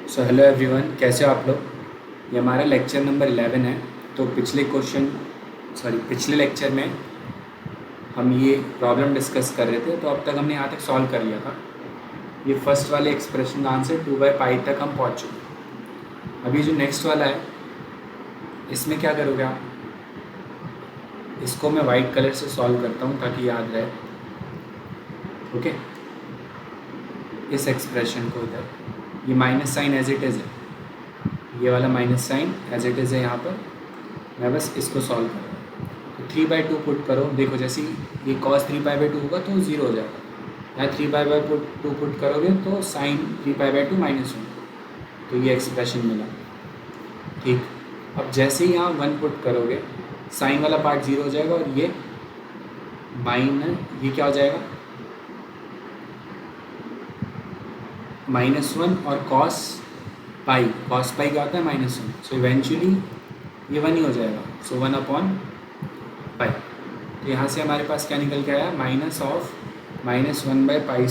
So hello everyone, कैसे हो आप लोग। ये हमारा लेक्चर नंबर 11 है। तो पिछले लेक्चर में हम ये प्रॉब्लम डिस्कस कर रहे थे। तो अब तक हमने यहाँ तक सॉल्व कर लिया था। ये फर्स्ट वाले एक्सप्रेशन का आंसर 2/पाई तक हम पहुँच चुके। अभी जो नेक्स्ट वाला है, इसमें क्या करोगे आप, इसको मैं वाइट कलर से सॉल्व करता हूँ ताकि याद रहे। ओके, इस एक्सप्रेशन को इधर, ये minus sign as it is है, ये वाला minus sign as it is है। यहाँ पर मैं बस इसको सॉल्व कर रहा हूँ। तो 3/2 पुट करो। देखो जैसे ये cos 3/2 होगा तो 0 हो जाएगा। यहाँ 3/2 पुट करोगे तो साइन 3/2 -1, तो ये एक्सप्रेशन मिला। ठीक, अब जैसे ही यहाँ 1 पुट करोगे, साइन वाला पार्ट 0 हो जाएगा और ये ये क्या हो जाएगा, -1 और cos पाई क्या होता है, -1। सो इवेंचुअली ये 1 ही हो जाएगा। सो 1/पाई। तो यहाँ से हमारे पास क्या निकल के आया, -1/पाई²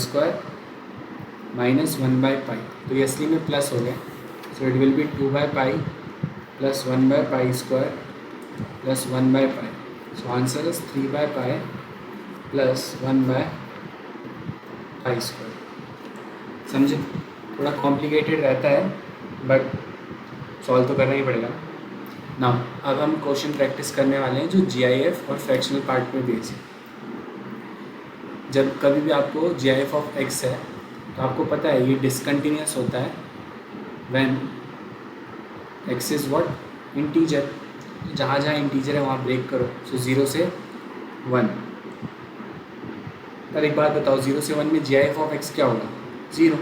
-1/पाई। तो ये असली में प्लस हो गया। सो इट विल बी 2/पाई + 1/पाई² + 1/पाई। सो आंसर इज 3/पाई + 1/पाई²। समझे, थोड़ा कॉम्प्लिकेटेड रहता है बट सॉल्व तो करना ही पड़ेगा ना। अब हम क्वेश्चन प्रैक्टिस करने वाले हैं जो GIF और फ्रैक्शनल पार्ट पे बेस है। जब कभी भी आपको GIF ऑफ x है तो आपको पता है ये डिसकंटिन्यूस होता है when x is what, integer. जहाँ जहाँ इंटीजर है वहाँ ब्रेक करो। सो 0 से 1। पर एक बात बताओ, 0 से 1 में GIF ऑफ x क्या होगा, 0।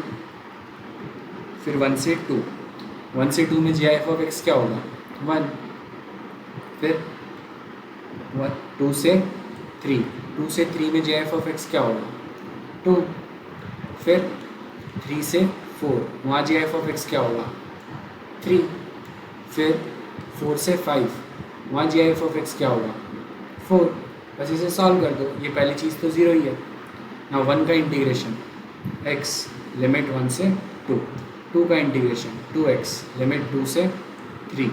फिर 1 से 2, 1 से 2 में GIF ऑफ x क्या होगा, 1। फिर 2 से 3, 2 से 3 में GIF ऑफ x क्या होगा, 2। फिर 3 से 4, वहाँ GIF ऑफ x क्या होगा, 3। फिर 4 से 5, वहाँ GIF ऑफ x क्या होगा, 4। बस इसे सॉल्व कर दो, ये पहली चीज़ तो 0 ही है ना। 1 का इंटीग्रेशन x लिमिट 1 से 2, 2 का इंटीग्रेशन 2x लिमिट 2 से 3,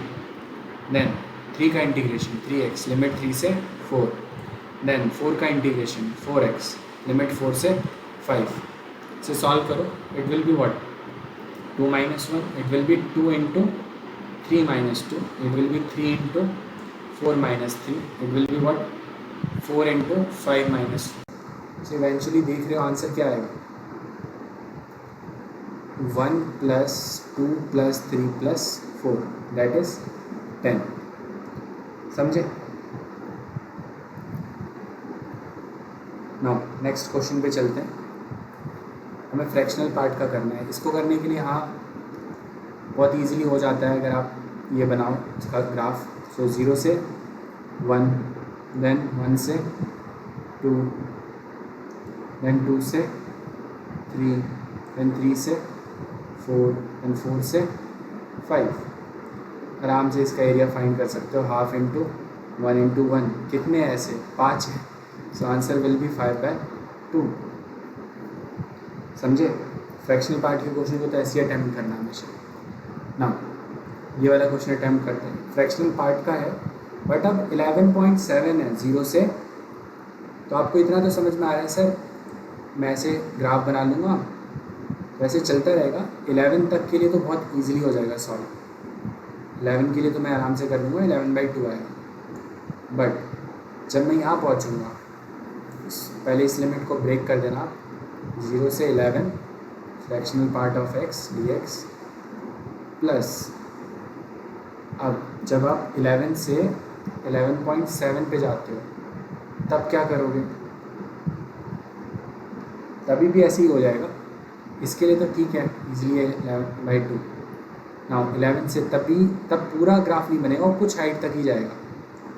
देन 3 का इंटीग्रेशन 3x लिमिट 3 से 4, देन 4 का इंटीग्रेशन 4x लिमिट 4 से 5। से सॉल्व करो, it will be what, 2 - 1, it will be 2 × 3 - 2, it will B 3 × 4 - 3, it will be what, 4 × 5 - 4। So eventually देख रहे हो आंसर क्या आएगा, 1 + 2 + 3 + 4 दैट इज 10। समझे। नाउ नेक्स्ट क्वेश्चन पे चलते हैं। हमें फ्रैक्शनल पार्ट का करना है। इसको करने के लिए हाँ बहुत इजीली हो जाता है अगर आप ये बनाओ इसका ग्राफ। सो 0 से 1, देन 1 से 2, देन 2 से 3, देन 3 से 4, देन 4 से 5। आराम से इसका एरिया फाइंड कर सकते हो, 1/2 × 1 × 1 कितने हैं ऐसे, 5 है। So answer will B 5/2। समझे। फ्रैक्शनल पार्ट के क्वेश्चन को तो ऐसे ही अटैम्प्ट करना हमेशा ना। ये वाला क्वेश्चन अटैम्प्ट करते हैं, फ्रैक्शनल पार्ट का है बट अब 11.7 है 0 से। तो आपको इतना तो समझ में आ रहा है सर, मैं ऐसे ग्राफ बना लूँगा वैसे चलता रहेगा। 11 तक के लिए तो बहुत ईजिली हो जाएगा सॉल्व। 11 के लिए तो मैं आराम से कर लूँगा, 11/2 आएगा। बट जब मैं यहाँ पहुँचूँगा, पहले इस लिमिट को ब्रेक कर देना, 0 से 11 fractional part of x dx plus, अब जब आप 11 से 11.7 पे जाते हो तब क्या करोगे, तभी भी ऐसे ही हो जाएगा। इसके लिए तो ठीक है, इजीली है 11/2। नाउ 11 से तब पूरा ग्राफ नहीं बनेगा, और कुछ हाइट तक ही जाएगा।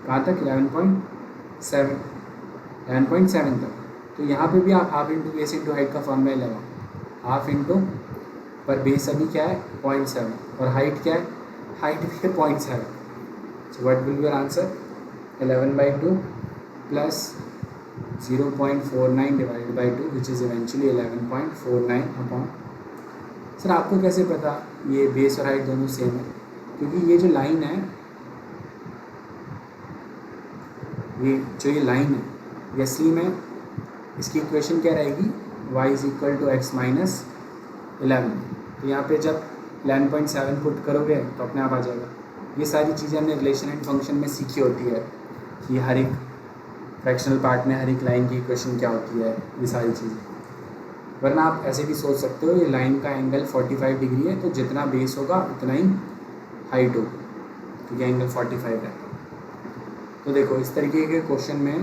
कहाँ तक, 11.7 तक। तो यहाँ पे भी आप 1/2 × बेस × हाइट का फॉर्मूला लगाओ। 1/2 पर बेस अभी क्या है, 0.7, और हाइट क्या है, हाइट भी है 0.7। सो what will be your answer, 11/2 plus 0.49 / 2 which is eventually 11.49 upon sir आपको कैसे पता ये बेस और हाइट दोनों सेम है? क्योंकि ये जो लाइन है, ये लाइन है, ये असली में इसकी इक्वेशन क्या रहेगी, y is equal to x minus 11। तो यहाँ पे जब 11.7 पुट करोगे तो अपने आप आ जाएगा। ये सारी चीज़ें हमने रिलेशन एंड फंक्शन में सीखी होती है कि हर एक फ्रैक्शनल पार्ट में हर एक लाइन की इक्वेशन क्या होती है, ये सारी चीज़ें। वरना आप ऐसे भी सोच सकते हो ये लाइन का एंगल 45 डिग्री है, तो जितना बेस होगा उतना ही हाइट होगी, क्योंकि एंगल 45 रहता है। तो देखो इस तरीके के क्वेश्चन में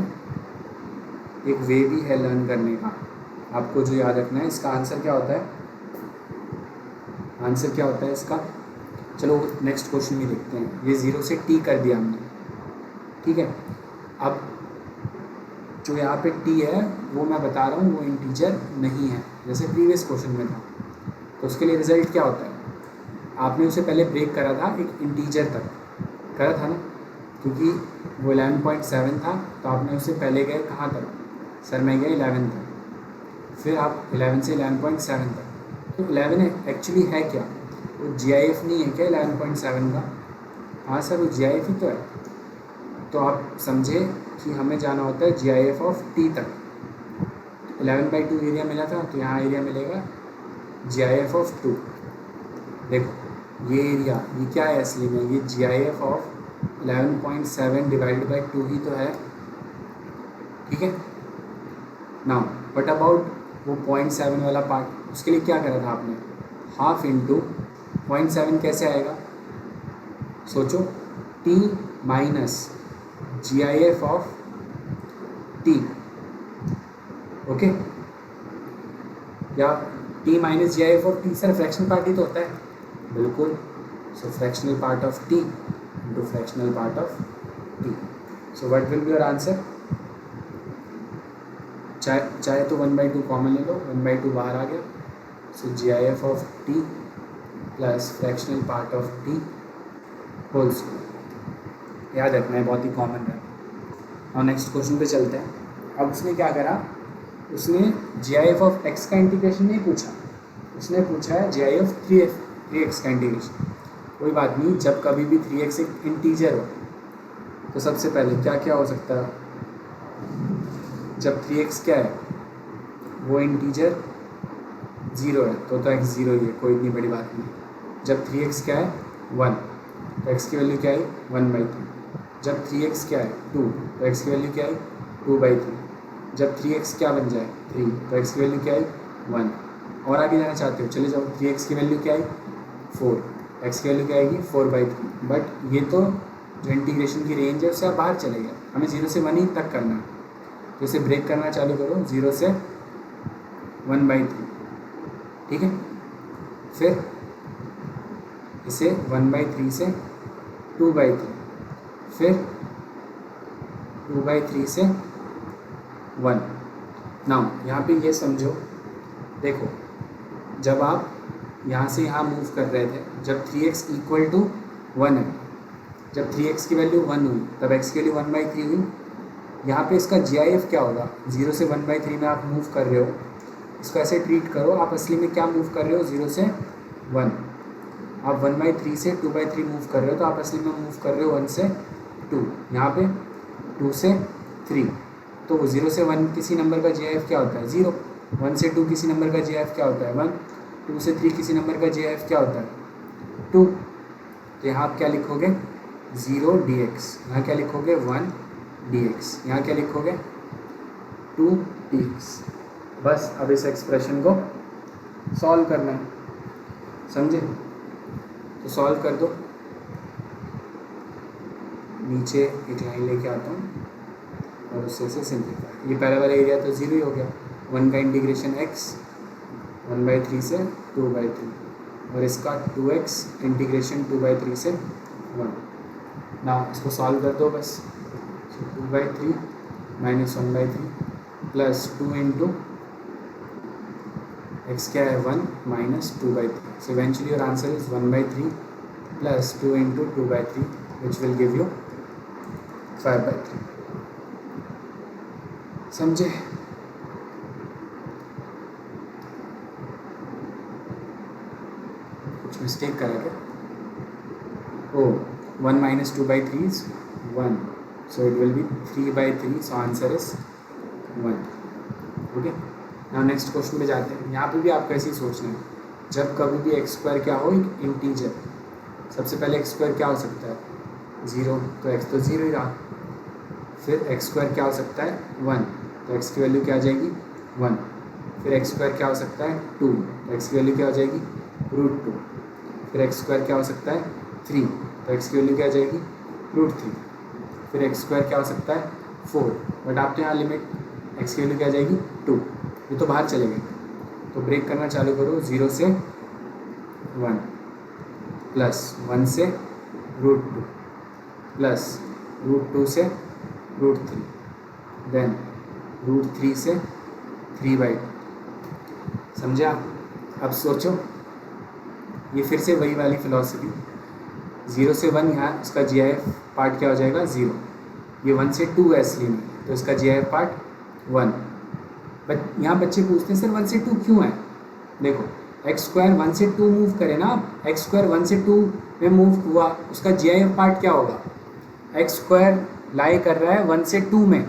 एक वे भी है लर्न करने का, आपको जो याद रखना है। इसका आंसर क्या होता है, आंसर क्या होता है इसका, चलो नेक्स्ट क्वेश्चन में देखते हैं। ये 0 से t कर दिया हमने, ठीक है। अब जो यहाँ पे t है वो मैं बता रहा हूँ वो इंटीजर नहीं है, जैसे प्रीवियस क्वेश्चन में था। तो उसके लिए रिजल्ट क्या होता है, आपने उसे पहले ब्रेक करा था एक इंटीजर तक, करा था ना, क्योंकि वो 11.7 था, तो आपने उसे पहले गए कहाँ तक, सर मैं गया 11 तक, फिर आप 11 से 11.7 तक। तो 11 एक्चुअली है क्या, वो GIF नहीं है क्या 11.7 का? हाँ सर वो GIF ही तो है। तो आप समझे कि हमें जाना होता है GIF ऑफ t तक। 11/2 एरिया मिला था, तो यहाँ एरिया मिलेगा GIF ऑफ 2। देखो ये एरिया ये क्या है असली में, ये GIF ऑफ 11.7 डिवाइडेड बाई 2 ही तो है, ठीक है। नाउ व्हाट अबाउट वो 0.7 वाला पार्ट, उसके लिए क्या करा था आपने, हाफ इंटू 0.7 कैसे आएगा, सोचो, t minus GIF of t, okay, या t minus GIF of t, sir fractional part ही तो होता है, बिल्कुल। सो fractional part of t into fractional part of t। So what will be your answer, चाहे तो 1/2 कॉमन ले लो, 1/2 बाहर आ गया, so GIF of t plus fractional part of t whole square. याद रखना है, बहुत ही कॉमन है। और नेक्स्ट क्वेश्चन पे चलते हैं। अब उसने क्या करा, उसने GIF ऑफ x का इंटीग्रेशन नहीं पूछा, उसने पूछा है GIF ऑफ 3x का इंटीग्रेशन। कोई बात नहीं, जब कभी भी 3x एक इंटीजर हो तो सबसे पहले क्या क्या हो सकता है, जब 3x क्या है वो इंटीजर 0 है तो x 0 ही है, कोई इतनी बड़ी बात नहीं। जब 3x क्या है 1, तो x की वैल्यू क्या है 1/3। जब 3x क्या है 2, तो x की वैल्यू क्या है 2/3। जब 3x क्या बन जाए 3, तो x की वैल्यू क्या है 1। और आगे जाना चाहते हो चले जाओ, 3x की वैल्यू क्या है 4, x की वैल्यू क्या आएगी 4/3। बट ये तो जो इंटीग्रेशन की रेंज है उससे आप बाहर चले गए, हमें 0 से 1 ही तक करना है। तो इसे ब्रेक करना चालू करो, 0 से 1/3, ठीक है। फिर इसे 1/3 से 2/3, फिर 2/3 से 1। नाउ यहाँ पे ये समझो, देखो जब आप यहाँ से यहाँ मूव कर रहे थे, जब 3x इक्वल टू 1 है, जब 3x की वैल्यू 1 हुई तब x की वैल्यू 1/3 हुई। यहाँ पे इसका GIF क्या होगा, 0 से 1/3 में आप मूव कर रहे हो, इसको ऐसे ट्रीट करो, आप असली में क्या मूव कर रहे हो 0 से 1, आप 1/3 से 2/3 मूव कर रहे हो, तो आप असली में मूव कर रहे हो 1 से 2, यहाँ पे 2 से 3। तो 0 से 1 किसी नंबर का GIF क्या होता है 0, 1 से 2 किसी नंबर का GIF क्या होता है 1, 2 से 3 किसी नंबर का GIF क्या होता है 2। तो यहाँ आप क्या लिखोगे 0 dx, यहाँ क्या लिखोगे 1 dx, यहाँ क्या लिखोगे 2 dx। बस अब इस एक्सप्रेशन को सॉल्व करना है, समझे। तो सॉल्व कर दो, नीचे एक लाइन लेके आता हूँ और उससे से सिंपलीफाई। ये पहला वाला एरिया तो 0 ही हो गया, 1 का इंटीग्रेशन x 1/3 से 2/3, और इसका 2x इंटीग्रेशन 2/3 से 1। ना इसको सॉल्व कर दो बस, 2/3 माइनस 1/3 प्लस 2 इंटू x क्या है 1 minus 2/3। So eventually your answer is 1/3 plus 2 into 2/3 which will give you 5/3। समझे। कुछ मिस्टेक करा क्या? ओ 1 minus 2 by 3 is 1, so it will be 3 by 3, so answer is 1. Okay, now next question पे जाते हैं. यहाँ पे भी आपको ऐसे ही सोचना है. जब कभी भी एक्स स्क्वायर क्या हो, एक इंटीजर, सबसे पहले एक्स स्क्वायर क्या हो सकता है? 0, तो एक्स तो 0 ही रहा. फिर एक्स स्क्वायर क्या हो सकता है? 1, तो एक्स की वैल्यू क्या आ जाएगी? 1. फिर एक्स स्क्वायर क्या हो सकता है? 2, तो एक्स की वैल्यू क्या हो जाएगी? √2. फिर एक्स स्क्वायर क्या हो सकता है? 3, तो एक्स की वैल्यू क्या आ जाएगी? √3. फिर एक्स स्क्वायर क्या हो सकता है? 4, बट आप तो यहाँ लिमिट एक्स की वैल्यू क्या आ जाएगी? 2. ये तो बाहर चले गए, तो ब्रेक करना चालू करो. 0 से 1 प्लस 1 से √2 प्लस √2 से √3, देन √3 से 3/2. समझे आप? अब सोचो, ये फिर से वही वाली फिलॉसफी. 0 से 1 यहाँ इसका GIF पार्ट क्या हो जाएगा? 0. ये 1 से 2 है इसलिए नहीं, तो इसका GIF पार्ट 1. बट यहाँ बच्चे पूछते हैं सर 1 से 2 क्यों है? देखो, एक्स स्क्वायर 1 से 2 मूव करे ना, आप एक्स स्क्वायर 1 से 2 में मूव हुआ, उसका GIF पार्ट क्या होगा? एक्स स्क्वायर लाई कर रहा है 1 से 2 में,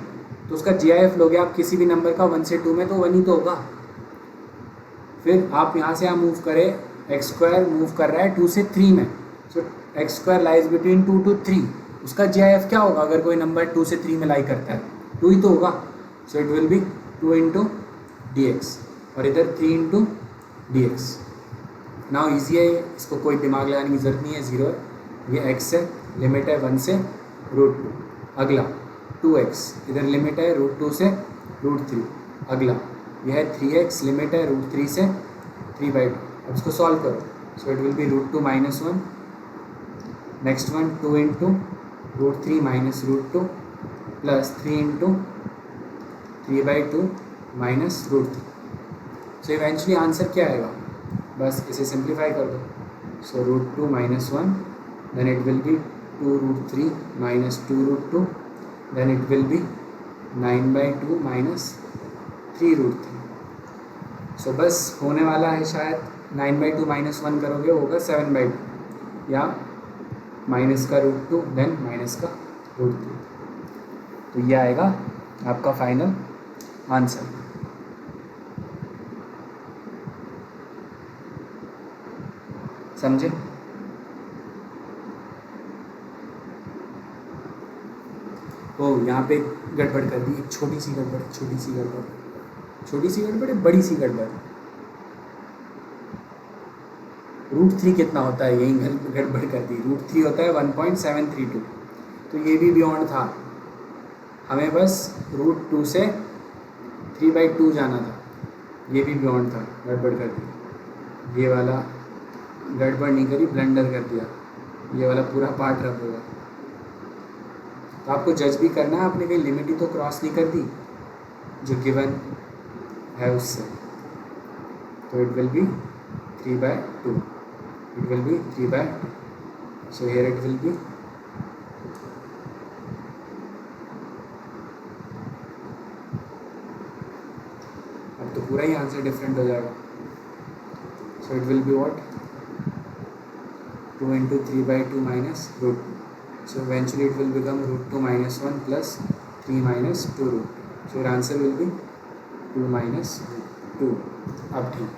तो उसका GIF लोगे आप किसी भी नंबर का 1 से 2 में, तो 1 ही तो होगा. फिर आप यहाँ से मूव करें, एक्स स्क्वायर मूव कर रहा है 2 से 3 में, so X square lies between 2 to 3, उसका GIF क्या होगा? अगर कोई नंबर 2 से 3 में लाई करता है, 2 ही तो होगा. सो it will be 2 into dx, और इधर 3 into dx. नाउ ईजी है, इसको कोई दिमाग लगाने की ज़रूरत नहीं है. 0 है, ये x है, लिमिट है 1 से √2. अगला 2x, इधर लिमिट है √2 से √3. अगला यह है 3x, लिमिट है √3 से 3/2. अब इसको सॉल्व करो, so it will be √2 - 1. Next one 2 into √3 - √2 plus 3 into 3/2 minus √3. So eventually answer क्या आएगा? बस इसे सिंप्लीफाई कर दो. So √2 - 1, then it will be 2√3 - 2√2, then it will be 9/2 minus 3√3. So बस होने वाला है शायद 9/2 - 1 करोगे होगा 7/2, या माइनस का √2 देन माइनस का √3. तो ये आएगा आपका फाइनल आंसर. समझे? ओ यहाँ पे गड़बड़ कर दी, एक छोटी सी गड़बड़, बड़ी सी गड़बड़. √3 कितना होता है? यही गड़बड़ कर दी. √3 होता है 1.732, तो ये भी बियॉन्ड था. हमें बस √2 से 3/2 जाना था, ये भी बियॉन्ड था. गड़बड़ कर दी. ये वाला गड़बड़ नहीं करी, ब्लंडर कर दिया. ये वाला पूरा पार्ट रफ होगा. तो आपको जज भी करना है, आपने कहीं लिमिट ही तो क्रॉस नहीं कर दी जो गिवन है उससे. तो it will B 3/2. It will B 3/2. So here it will B अब तो पूरा ही आंसर डिफरेंट हो जाएगा. सो it will be what? 2 into 3/2 minus √2. So eventually it will become √2 - 1 plus 3 minus 2 √2. So your answer will be 2 minus 2. अब ठीक.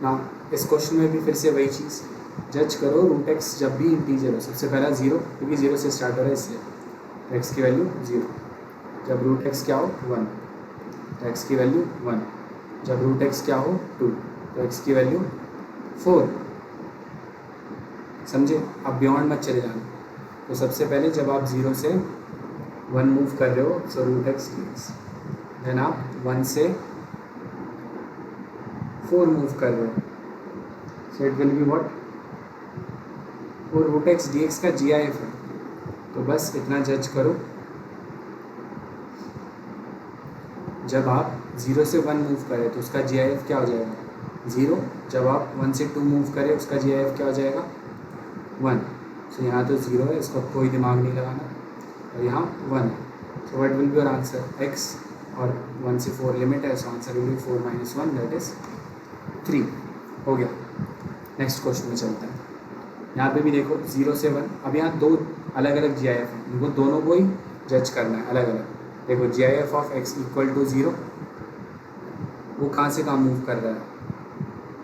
Now इस question में भी फिर से वही चीज़ जज करो. √x जब भी इंटीजर हो, सबसे पहला 0, क्योंकि 0 से स्टार्ट हो रहा है इसलिए, तो x की वैल्यू 0. जब √x क्या हो? 1, तो x की वैल्यू 1. जब √x क्या हो? 2, तो x की वैल्यू 4. समझे? आप बियॉन्ड मत चले जाना. तो सबसे पहले जब आप 0 से 1 मूव कर रहे हो, सो √x dx, देन आप 1 से 4 मूव कर रहे हो, सो इट विल बी व्हाट? और √x dx का GIF है, तो बस इतना जज करो. जब आप 0 से 1 मूव करें तो उसका GIF क्या हो जाएगा? 0. जब आप 1 से 2 मूव करें उसका GIF क्या हो जाएगा? 1. सो यहाँ तो 0 है, इसको कोई दिमाग नहीं लगाना, और यहाँ 1 है. सो what will be your answer? x, और 1 से 4 लिमिट है, so answer will B 4 - 1, that is 3. हो गया. नेक्स्ट क्वेश्चन में चलते हैं। यहाँ पे भी देखो 0 से 1, अब यहाँ दो अलग अलग जी आई एफ हैं, इनको दोनों को ही जज करना है अलग अलग। देखो G I F of X equal to 0, वो कहाँ से कहाँ मूव कर रहा है।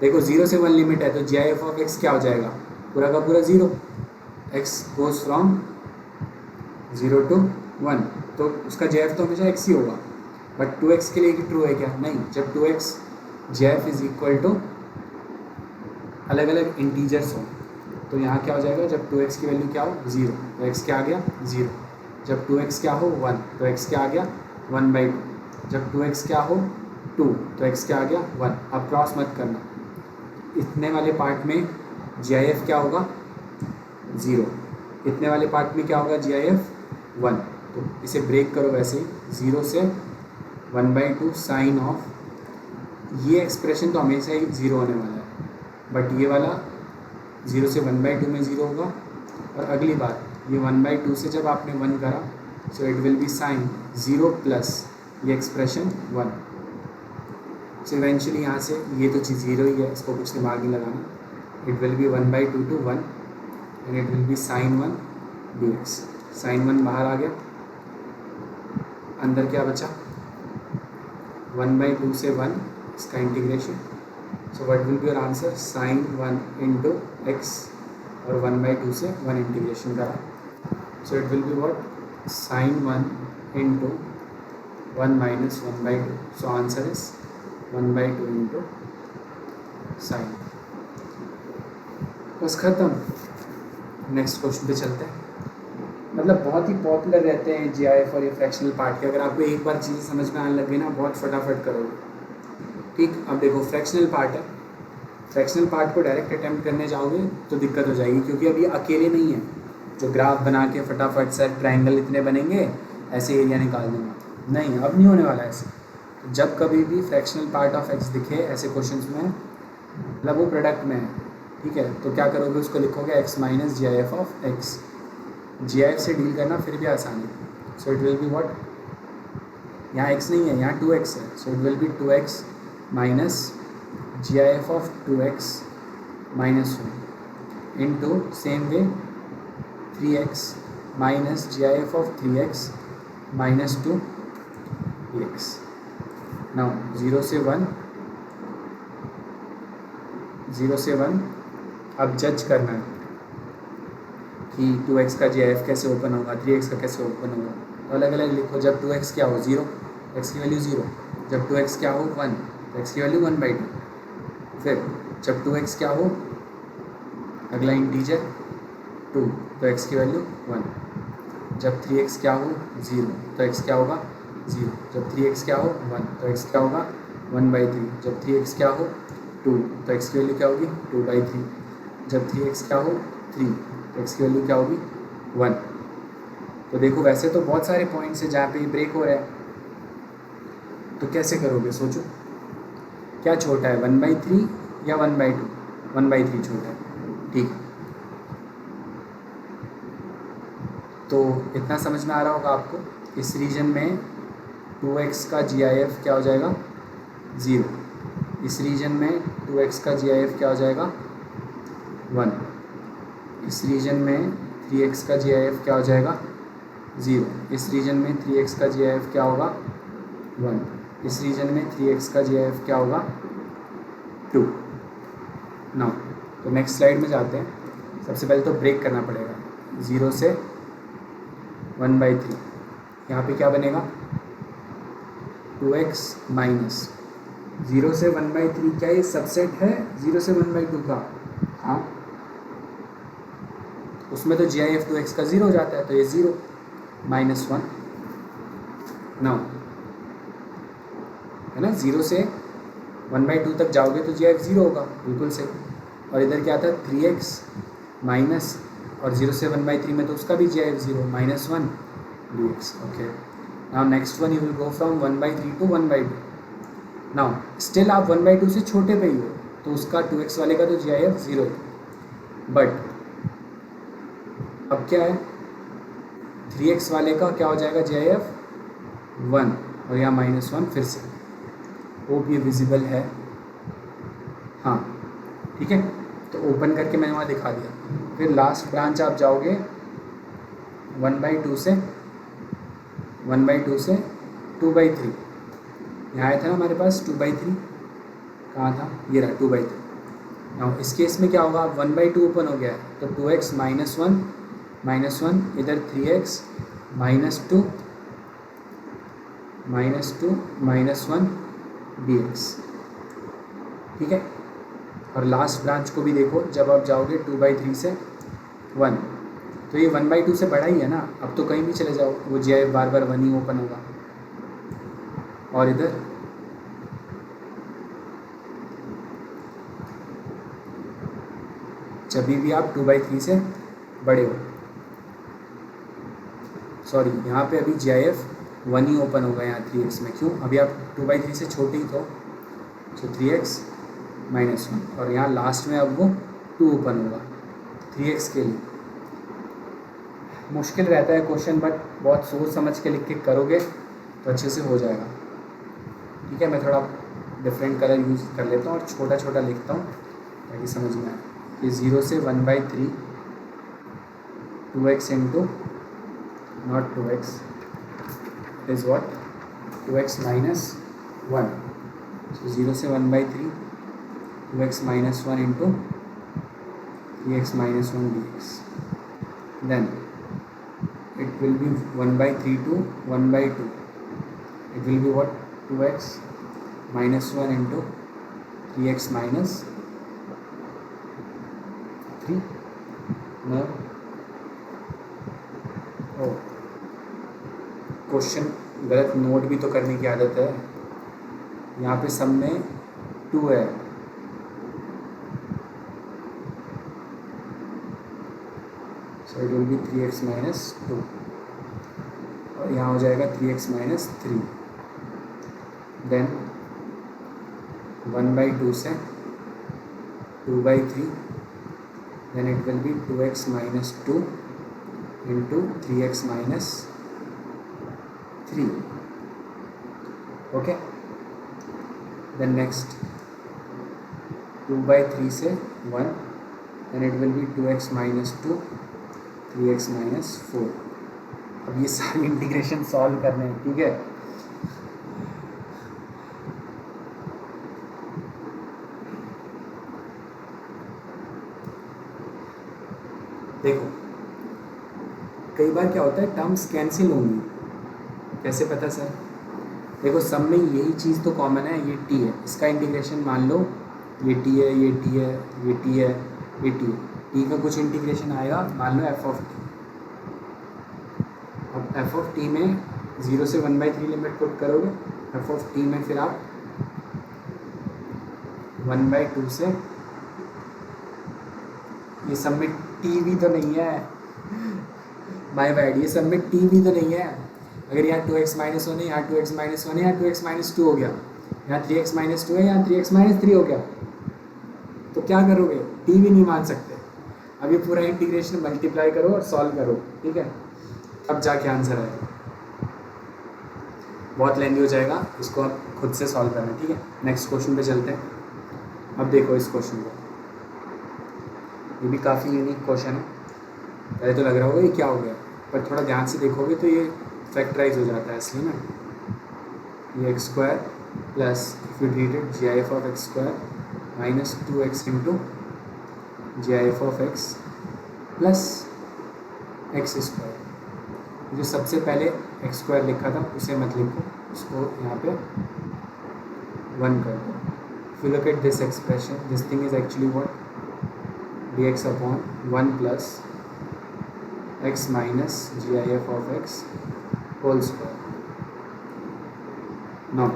देखो 0 से 1 लिमिट है तो जी आई एफ ऑफ एक्स क्या हो जाएगा, पूरा का पूरा 0। एक्स गोज फ्रॉम 0 to 1, तो उसका जी आई एफ तो हमेशा एक्स ही होगा। बट 2x के लिए कि ट्रू है क्या, नहीं। जब 2x G I F is equal to अलग अलग इंटीजर्स हो तो यहाँ क्या हो जाएगा, जब 2x की वैल्यू क्या हो 0 तो x क्या आ गया 0। जब 2x क्या हो 1 तो x क्या आ गया 1/2। जब 2x क्या हो 2 तो x क्या आ गया 1। अब क्रॉस मत करना, इतने वाले पार्ट में जी आई एफ क्या होगा 0, इतने वाले पार्ट में क्या होगा जी आई एफ 1। तो इसे ब्रेक करो वैसे ही 0 से 1/2 साइन ऑफ, ये एक्सप्रेशन तो हमेशा ही 0 होने वाला है, बट ये वाला 0 से 1/2 में 0 होगा। और अगली बात, ये 1/2 से जब आपने 1 करा so it will be sine 0 plus ये एक्सप्रेशन 1। सो इवेंचुअली यहाँ से ये तो चीज़ 0 ही है, इसको कुछ दिमाग नहीं लगाना। It will be 1/2 to 1 and it will be sine 1 dx। Sine 1 बाहर आ गया, अंदर क्या बचा 1/2 से 1, इसका integration. So what will be your answer, sine 1 into x, और 1/2 से 1 इंटीग्रेशन करा so it will be what sine 1 into 1 minus 1/2। So answer is 1/2 into sine. बस ख़त्म। नेक्स्ट क्वेश्चन पे चलते हैं। मतलब बहुत ही पॉपुलर रहते हैं जी आई एफ और ये फ्रैक्शनल पार्ट के, अगर आपको एक बार चीज़ें समझ में आने लग गई ना बहुत फटाफट करोगे। ठीक, अब देखो फ्रैक्शनल पार्ट है, फ्रैक्शनल पार्ट को डायरेक्ट अटैम्प्ट करने जाओगे तो दिक्कत हो जाएगी, क्योंकि अब ये अकेले नहीं है जो ग्राफ बना के फटाफट सर ट्रायंगल इतने बनेंगे ऐसे एरिया निकाल दूँगा, नहीं अब नहीं होने वाला ऐसे। तो जब कभी भी फ्रैक्शनल पार्ट ऑफ एक्स दिखे ऐसे क्वेश्चन में, मतलब वो प्रोडक्ट में है, ठीक है, तो क्या करोगे उसको लिखोगे x minus G I F of x. G I F से डील करना फिर भी आसान है। So it will be what, यहाँ एक्स नहीं है यहाँ 2x है, so it will be 2x minus G I F of 2x minus 1 into same way 3x minus G I F of 3x minus 2 dx। Now 0 से 1 अब जज करना है कि 2x का जी आई एफ कैसे ओपन होगा, 3x का कैसे ओपन होगा। तो अलग अलग लिखो। जब 2x क्या हो 0, x की वैल्यू 0। जब 2x क्या हो 1 तो x की वैल्यू 1/2। फिर जब 2x क्या हो अगला इंटीजर 2 तो x की वैल्यू 1। जब 3x क्या हो 0 तो x क्या होगा 0। जब 3x क्या हो 1 तो x क्या होगा 1/3। जब 3x क्या हो 2 तो x की वैल्यू क्या होगी 2/3। जब 3x क्या हो 3 तो x की वैल्यू क्या होगी 1। तो देखो वैसे तो बहुत सारे पॉइंट्स हैं जहाँ पे ब्रेक हो रहा है, तो कैसे करोगे सोचो, क्या छोटा है 1/3 या 1/2, 1/3 छोटा है, ठीक है। तो इतना समझ में आ रहा होगा आपको, इस रीजन में 2x का जी आई एफ क्या हो जाएगा 0, इस रीजन में 2x का जी आई एफ क्या हो जाएगा 1, इस रीजन में 3x का जी आई एफ क्या हो जाएगा 0, इस रीजन में 3x का जी आई एफ क्या होगा 1, इस रीजन में 3x का जी आई एफ क्या होगा 2। नाउ तो नेक्स्ट स्लाइड में जाते हैं। सबसे पहले तो ब्रेक करना पड़ेगा 0 से 1/3। यहाँ पे क्या बनेगा 2x माइनस 0 से 1/3, क्या ये सबसेट है 0 से 1/2 का? हाँ, उसमें तो जी आई एफ 2x का 0 हो जाता है, तो ये 0 माइनस 1। नाउ है ना, 0 से 1/2 तक जाओगे तो जी आई एफ 0 होगा, बिल्कुल सही। और इधर क्या था 3x माइनस, और 0 से 1/3 में तो उसका भी G I F 0 minus 1 dx। Okay, now next one you will go from 1/3 to 1/2। Now still आप 1/2 से छोटे पे ही हो, तो उसका 2x वाले का तो जी आई एफ 0 है, बट अब क्या है 3x वाले का क्या हो जाएगा जी आई एफ 1, और यहाँ -1 फिर से। होप ये विजिबल है, हाँ ठीक है। तो ओपन करके मैंने वहाँ दिखा दिया। फिर लास्ट ब्रांच आप जाओगे 1/2 से 2/3, यहाँ आया था ना हमारे पास 2/3, कहाँ था, ये रहा 2/3। नाउ इस केस में क्या होगा, 1/2 ओपन हो गया है तो 2x -1 इधर 3x -2 -1 dx, ठीक है। और लास्ट ब्रांच को भी देखो, जब आप जाओगे 2/3 से 1, तो ये 1/2 से बड़ा ही है ना, अब तो कहीं भी चले जाओ वो जी बार बार 1 ही ओपन होगा। और इधर जब भी आप 2/3 से बड़े हो, सॉरी यहाँ पे अभी GIF 1 ही ओपन होगा यहाँ 3x में, क्यों, अभी आप 2/3 से छोटे ही तो 3x -1, और यहाँ लास्ट में अब वो 2 ओपन होगा 3x के लिए। मुश्किल रहता है क्वेश्चन, बट बहुत सोच समझ के लिख के करोगे तो अच्छे से हो जाएगा, ठीक है। मैं थोड़ा डिफरेंट कलर यूज़ कर लेता हूँ और छोटा छोटा लिखता हूँ ताकि समझ में आए। ये 0 से 1/3 2x into not 2x is what, 2x -1, so 0 से 1/3 2x -1 into 3x -1 dx, then it will be 1/3 to 1/2, it will be what, 2x -1 into 3x -3, no, oh, question गलत नोट भी तो करने की आदत है। यहाँ पे सब में 2 है, so it will B 3x -2, और यहाँ हो जाएगा 3x -3, देन 1/2 से 2/3, then it will be 2x -2 into 3x -3, okay. Then next 2/3 से 1, then it will be 2x -2 3x -4। अब ये सारी इंटीग्रेशन सॉल्व करने हैं, ठीक है। देखो कई बार क्या होता है, टर्म्स कैंसिल होंगी, कैसे पता सर, देखो सब में यही चीज़ तो कॉमन है, ये t है, इसका इंटीग्रेशन मान लो ये t है, ये t है, ये t है, ये t है, t का कुछ इंटीग्रेशन आएगा, मान लो f ऑफ t। अब f ऑफ t में 0 से 1/3 लिमिट पुट करोगे, f ऑफ t में फिर आप 1/2 से, ये सब में t भी तो नहीं है, माय बैड, ये सब में t भी तो नहीं है। अगर यहाँ 2x -1 है, यहाँ 2x -1 है, यहाँ 2x -2 हो गया, यहाँ 3x -2 है, यहाँ 3x -3 हो गया, तो क्या करोगे, t भी नहीं मान सकते। अब ये पूरा इंटीग्रेशन मल्टीप्लाई करो और सॉल्व करो, ठीक है, अब जाके आंसर आएगा। बहुत लेंदी हो जाएगा, इसको आप खुद से सॉल्व करना, ठीक है। नेक्स्ट क्वेश्चन पे चलते हैं। अब देखो इस क्वेश्चन को, ये भी काफ़ी यूनिक क्वेश्चन है। पहले तो लग रहा होगा ये क्या हो गया, पर थोड़ा ध्यान से देखोगे तो ये फैक्टराइज हो जाता है असली में। ये x² plus if you treat it GIF of x² minus 2x into GIF of x plus x²। जो सबसे पहले x² लिखा था उसे मत लिखो, उसको यहाँ पे 1 कर दो। If you look at this expression, this thing is actually what, dx upon 1 plus x minus GIF of x whole square. No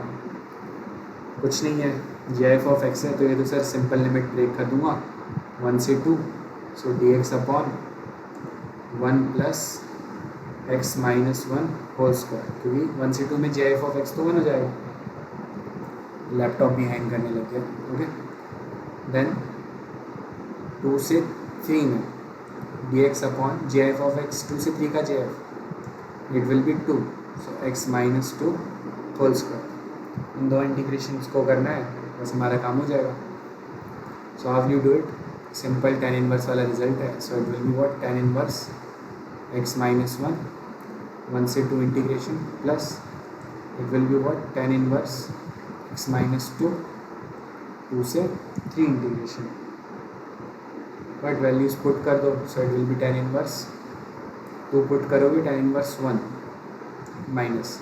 कुछ नहीं है, GIF ऑफ x है तो ये तो सर सिंपल लिमिट ब्रेक कर दूंगा 1 से 2, so dx upon 1 plus x minus 1 whole square, क्योंकि 1 से 2 में GIF ऑफ x तो 1 हो जाएगा। लैपटॉप भी हैंग करने लग गया, ओके। देन 2 से 3 में dx upon GIF of x, 2 से 3 का GIF, it will be 2, so x minus 2 whole square. इन दो इंटीग्रेशन को करना है, बस हमारा काम हो जाएगा। So how you do it, simple tan inverse वाला रिजल्ट है. So it will be what, tan inverse x minus 1 से 2 integration plus it will be what, tan inverse x minus 2 से 3 इंटीग्रेशन. बट वैल्यूज पुट कर दो. सो it will B tan inverse 2 put करोगे tan inverse 1 minus,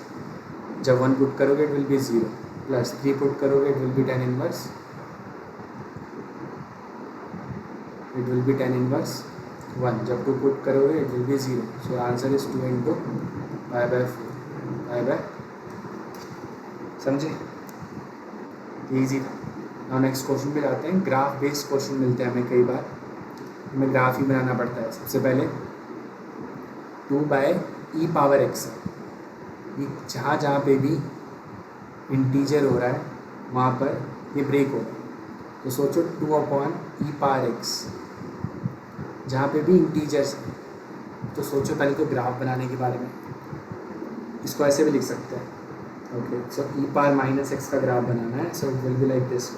जब 1 put करोगे it will B 0 plus 3 put करोगे it will B tan inverse, it will B tan inverse 1. जब 2 put करोगे it will B 0. So answer is 2 into pi by 4 pi by. समझे? Easy था. Now next question पे जाते हैं. Graph based question मिलते हैं हमें कई बार, हमें ग्राफ ही बनाना पड़ता है. सबसे पहले 2/e⁻x है. ये जहाँ जहाँ पे भी इंटीजर हो रहा है वहाँ पर ये ब्रेक होगा. तो सोचो 2/e⁻x जहाँ पे भी इंटीजर्स है. तो सोचो पहले तो ग्राफ बनाने के बारे में. इसको ऐसे भी लिख सकते हैं. ओके, सो e⁻−x का ग्राफ बनाना है. So it will be like this.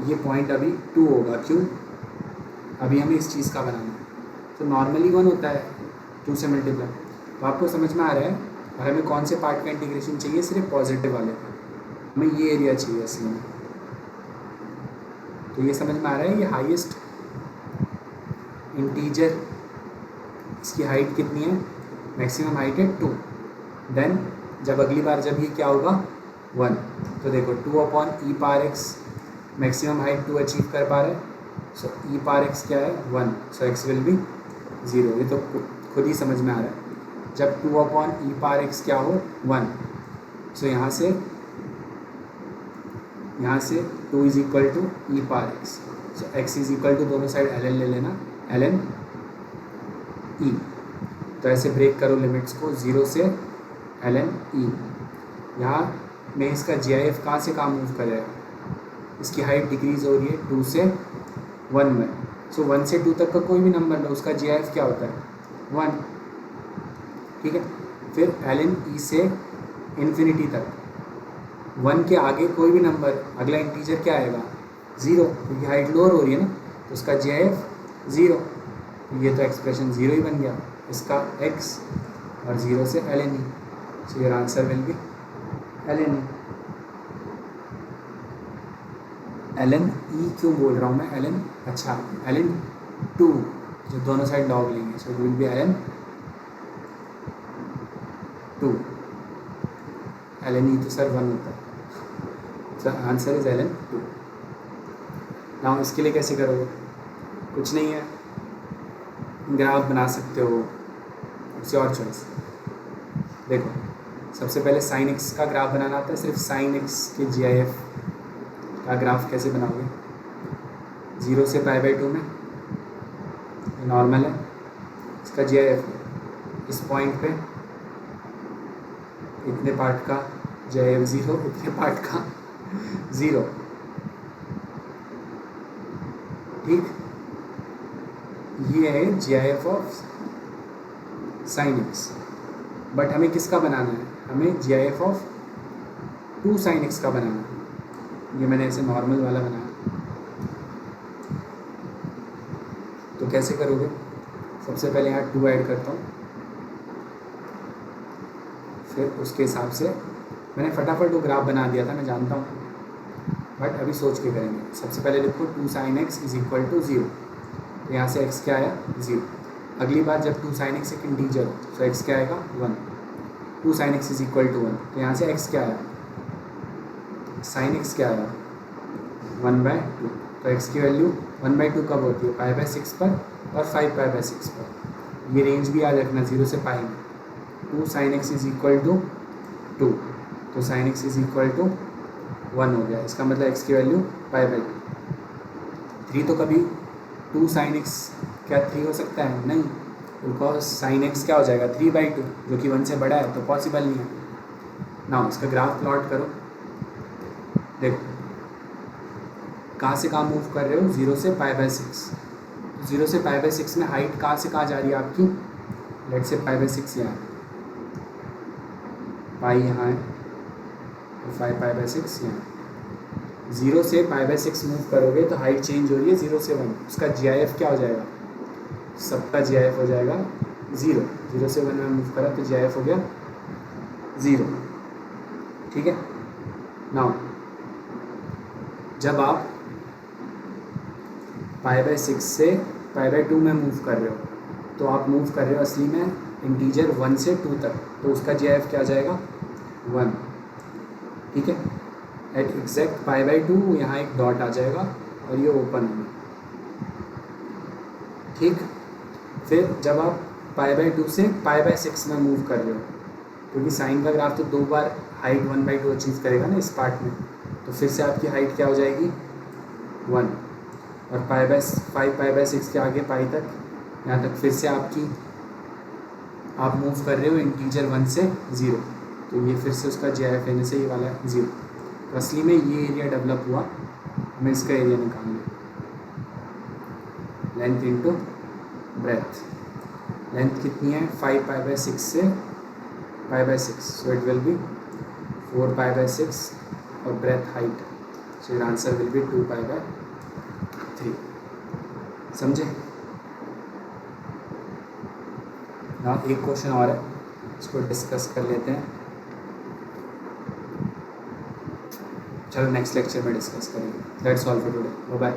ये पॉइंट अभी 2 होगा. क्यों? अभी हमें इस चीज़ का बनाना है. तो नॉर्मली 1 होता है 2 से मल्टीप्लाई. तो आपको समझ में आ रहा है. और हमें कौन से पार्ट का इंटीग्रेशन चाहिए? सिर्फ पॉजिटिव वाले का. हमें ये एरिया चाहिए असली में. तो ये समझ में आ रहा है. ये हाईएस्ट इंटीजर, इसकी हाइट कितनी है? मैक्सिमम हाइट है 2. देन जब अगली बार जब ये क्या होगा 1. तो देखो 2/e⁻x मैक्सिमम हाइट 2 अचीव कर पा रहा है. सो e⁻x क्या है 1. सो x विल बी 0. ये तो खुद ही समझ में आ रहा है. जब 2/e⁻x क्या हो 1. सो यहाँ से 2 is equal to e⁻x. So x is equal to दोनों साइड ln ले लेना, ln e. तो ऐसे ब्रेक करो लिमिट्स को 0 से ln e. यहाँ में इसका GIF कहाँ से कहाँ मूव करेगा? इसकी हाइट डिक्रीज हो रही है 2 से 1 में. सो 1 से 2 तक का कोई भी नंबर लो, उसका GIF क्या होता है 1. ठीक है. फिर ln e से इन्फिनिटी तक 1 के आगे कोई भी नंबर, अगला इंटीजर क्या आएगा 0, क्योंकि हाइट लोअर हो रही है ना. तो उसका GIF 0. ये तो एक्सप्रेशन 0 ही बन गया इसका x, और 0 से ln e. So your answer will B ln e. ln e क्यों बोल रहा हूँ मैं ln? अच्छा, ln 2 जो दोनों साइड लॉग लेंगे. सो it will B ln 2. ln e तो सर 1 होता है. सो आंसर इज ln 2. नाउ इसके लिए कैसे करोगे? कुछ नहीं है, ग्राफ बना सकते हो. It's your choice. देखो सबसे पहले sin x का ग्राफ बनाना आता है. सिर्फ sin x के GIF का ग्राफ कैसे बनाओगे? 0 से π/2 में नॉर्मल है. इसका GIF इस पॉइंट पे इतने पार्ट का GIF 0, इतने पार्ट का 0. ठीक, ये है GIF of sin x. But हमें किसका बनाना है? हमें GIF ऑफ 2 sin x का बनाना है. ये मैंने ऐसे नॉर्मल वाला बनाया. तो कैसे करोगे? सबसे पहले यहाँ 2 ऐड करता हूँ, फिर उसके हिसाब से मैंने फटाफट वो ग्राफ बना दिया था, मैं जानता हूँ, बट अभी सोच के करेंगे. सबसे पहले लिखो 2 sin x is equal to 0. तो यहाँ से x क्या आया 0. अगली बार जब 2 sin x एक इंटीजर हो तो x क्या आएगा 1. 2 sin x is equal to 1. तो यहाँ से x क्या आया sin x क्या आया 1/2. तो x की वैल्यू 1/2 कब होती है? π/6 पर और 5π/6 पर. ये रेंज भी याद रखना 0 से पाई में. 2 sin x is equal to 2. तो sin x is equal to 1 हो गया. इसका मतलब x की वैल्यू π/2. 3 तो कभी 2 sin x क्या 3 हो सकता है? नहीं, बिकॉज sin x क्या हो जाएगा 3/2, जो कि 1 से बड़ा है, तो पॉसिबल नहीं है ना. इसका ग्राफ प्लॉट करो. देखो कहाँ से कहाँ मूव कर रहे हो? 0 से π/6. 0 से π/6 में हाइट कहाँ से कहाँ जा रही है आपकी? लेट से π/6 यहाँ, पाई यहाँ है, तो 5π/6 यहाँ. 0 से π/6 मूव करोगे तो हाइट चेंज हो रही है 0 से 1, उसका GIF क्या हो जाएगा, सबका GIF हो जाएगा 0। 0 से 1 में मूव करा तो GIF हो गया 0। ठीक है। नाउ जब आप π/6 से π/2 में मूव कर रहे हो तो आप मूव कर रहे हो असली में इंटीजर 1 से 2 तक, तो उसका GIF क्या आ जाएगा 1। ठीक है। एट एग्जैक्ट π/2 यहाँ एक डॉट आ जाएगा और ये ओपन होगा। ठीक। फिर जब आप π/2 से π/6 में मूव कर रहे हो, क्योंकि साइन का ग्राफ तो 2 बार हाइट 1/2 अचीव करेगा ना इस पार्ट में, तो फिर से आपकी हाइट क्या हो जाएगी 1, और 5/6 के आगे पाई तक यहाँ तक फिर से आप मूव कर रहे हो इंटीजर 1 से 0, तो ये फिर से उसका GIF लेने से ये वाला 0। तो असली में ये एरिया डेवलप हुआ, हमें इसका एरिया निकालना, लेंथ इंटू ब्रेथ। लेंथ कितनी है 5π/6 से π/6, सो इट विल बी 4π/6 और breadth height, so your answer will be 2π/3। समझे ना। एक क्वेश्चन और है, इसको डिस्कस कर लेते हैं। चलो नेक्स्ट लेक्चर में डिस्कस करेंगे। That's all for today, bye bye.